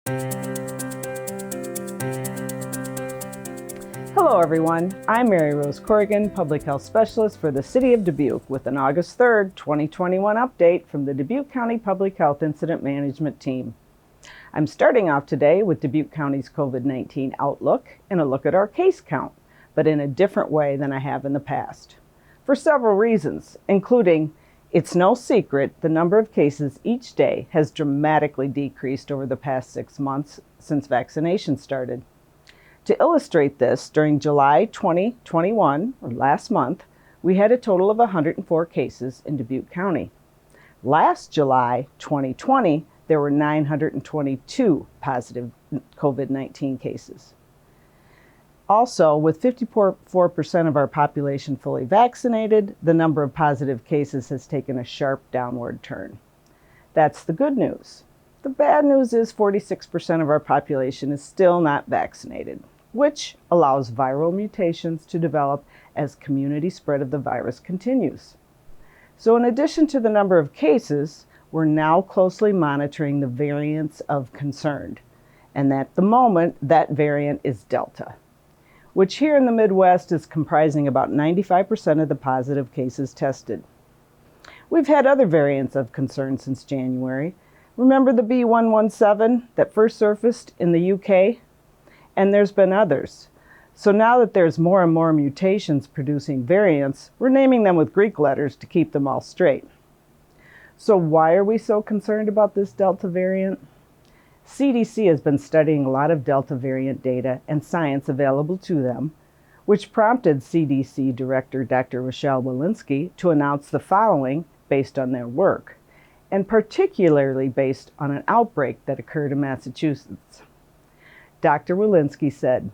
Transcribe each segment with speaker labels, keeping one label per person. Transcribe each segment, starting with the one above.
Speaker 1: Hello everyone, I'm Mary Rose Corrigan, Public Health Specialist for the City of Dubuque with an August 3rd, 2021 update from the Dubuque County Public Health Incident Management Team. I'm starting off today with Dubuque County's COVID-19 outlook and a look at our case count, but in a different way than I have in the past. For several reasons, including it's no secret the number of cases each day has dramatically decreased over the past 6 months since vaccination started. To illustrate this, during July 2021, or last month, we had a total of 104 cases in Dubuque County. Last July 2020, there were 922 positive COVID-19 cases. Also, with 54% of our population fully vaccinated, the number of positive cases has taken a sharp downward turn. That's the good news. The bad news is 46% of our population is still not vaccinated, which allows viral mutations to develop as community spread of the virus continues. So in addition to the number of cases, we're now closely monitoring the variants of concern. And at the moment, that variant is Delta, which here in the Midwest is comprising about 95% of the positive cases tested. We've had other variants of concern since January. Remember the B.1.1.7 that first surfaced in the UK? And there's been others. So now that there's more and more mutations producing variants, we're naming them with Greek letters to keep them all straight. So why are we so concerned about this Delta variant? CDC has been studying a lot of Delta variant data and science available to them, which prompted CDC Director Dr. Rochelle Walensky to announce the following based on their work, and particularly based on an outbreak that occurred in Massachusetts. Dr. Walensky said,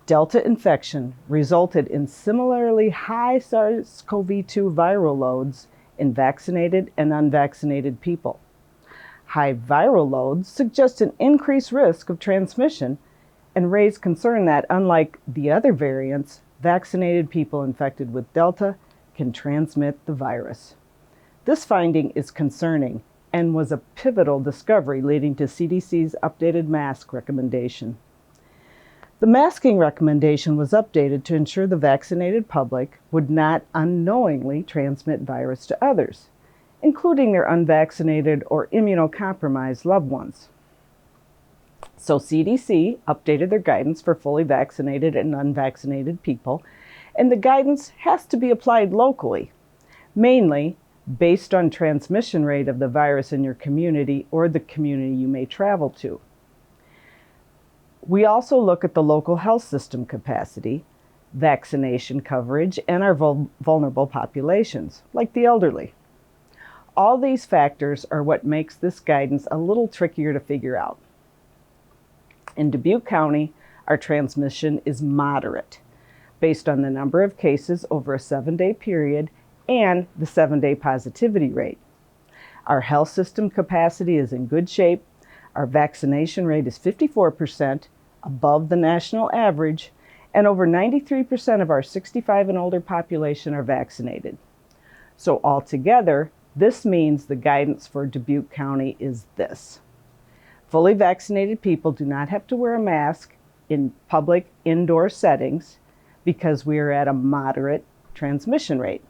Speaker 1: Delta infection resulted in similarly high SARS-CoV-2 viral loads in vaccinated and unvaccinated people. High viral loads suggest an increased risk of transmission and raise concern that, unlike the other variants, vaccinated people infected with Delta can transmit the virus. This finding is concerning and was a pivotal discovery leading to CDC's updated mask recommendation. The masking recommendation was updated to ensure the vaccinated public would not unknowingly transmit virus to others, including their unvaccinated or immunocompromised loved ones. So CDC updated their guidance for fully vaccinated and unvaccinated people, and the guidance has to be applied locally, mainly based on transmission rate of the virus in your community or the community you may travel to. We also look at the local health system capacity, vaccination coverage, and our vulnerable populations, like the elderly. All these factors are what makes this guidance a little trickier to figure out. In Dubuque County, our transmission is moderate, based on the number of cases over a 7-day period and the 7-day positivity rate. Our health system capacity is in good shape. Our vaccination rate is 54%, above the national average, and over 93% of our 65 and older population are vaccinated. So altogether, this means the guidance for Dubuque County is this. Fully vaccinated people do not have to wear a mask in public indoor settings because we are at a moderate transmission rate.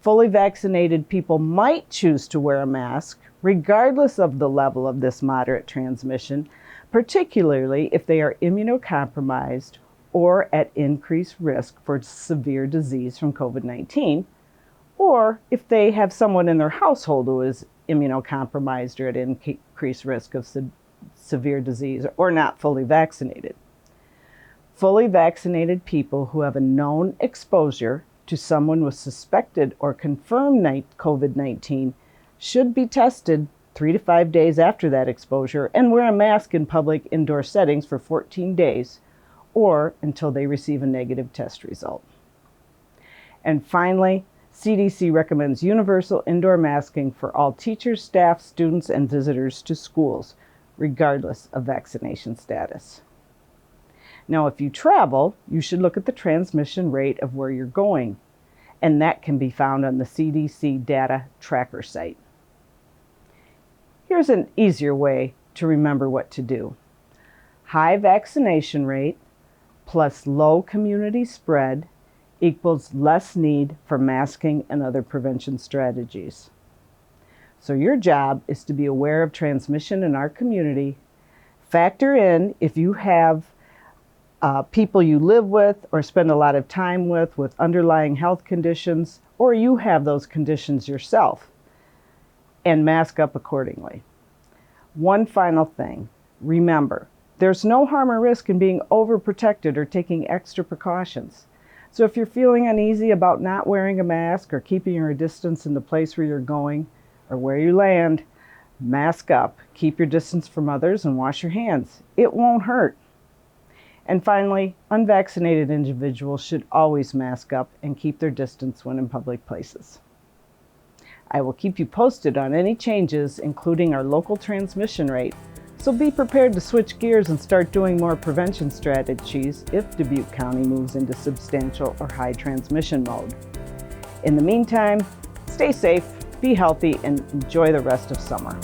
Speaker 1: Fully vaccinated people might choose to wear a mask regardless of the level of this moderate transmission, particularly if they are immunocompromised or at increased risk for severe disease from COVID-19, or if they have someone in their household who is immunocompromised or at increased risk of severe disease or not fully vaccinated. Fully vaccinated people who have a known exposure to someone with suspected or confirmed COVID-19 should be tested 3 to 5 days after that exposure and wear a mask in public indoor settings for 14 days or until they receive a negative test result. And finally, CDC recommends universal indoor masking for all teachers, staff, students, and visitors to schools, regardless of vaccination status. Now, if you travel, you should look at the transmission rate of where you're going, and that can be found on the CDC data tracker site. Here's an easier way to remember what to do. High vaccination rate plus low community spread equals less need for masking and other prevention strategies. So your job is to be aware of transmission in our community. Factor in if you have people you live with or spend a lot of time with underlying health conditions, or you have those conditions yourself, and mask up accordingly. One final thing, remember, there's no harm or risk in being overprotected or taking extra precautions. So if you're feeling uneasy about not wearing a mask or keeping your distance in the place where you're going or where you land, mask up, keep your distance from others, and wash your hands. It won't hurt. And finally, unvaccinated individuals should always mask up and keep their distance when in public places. I will keep you posted on any changes, including our local transmission rate, so be prepared to switch gears and start doing more prevention strategies if Dubuque County moves into substantial or high transmission mode. In the meantime, stay safe, be healthy, and enjoy the rest of summer.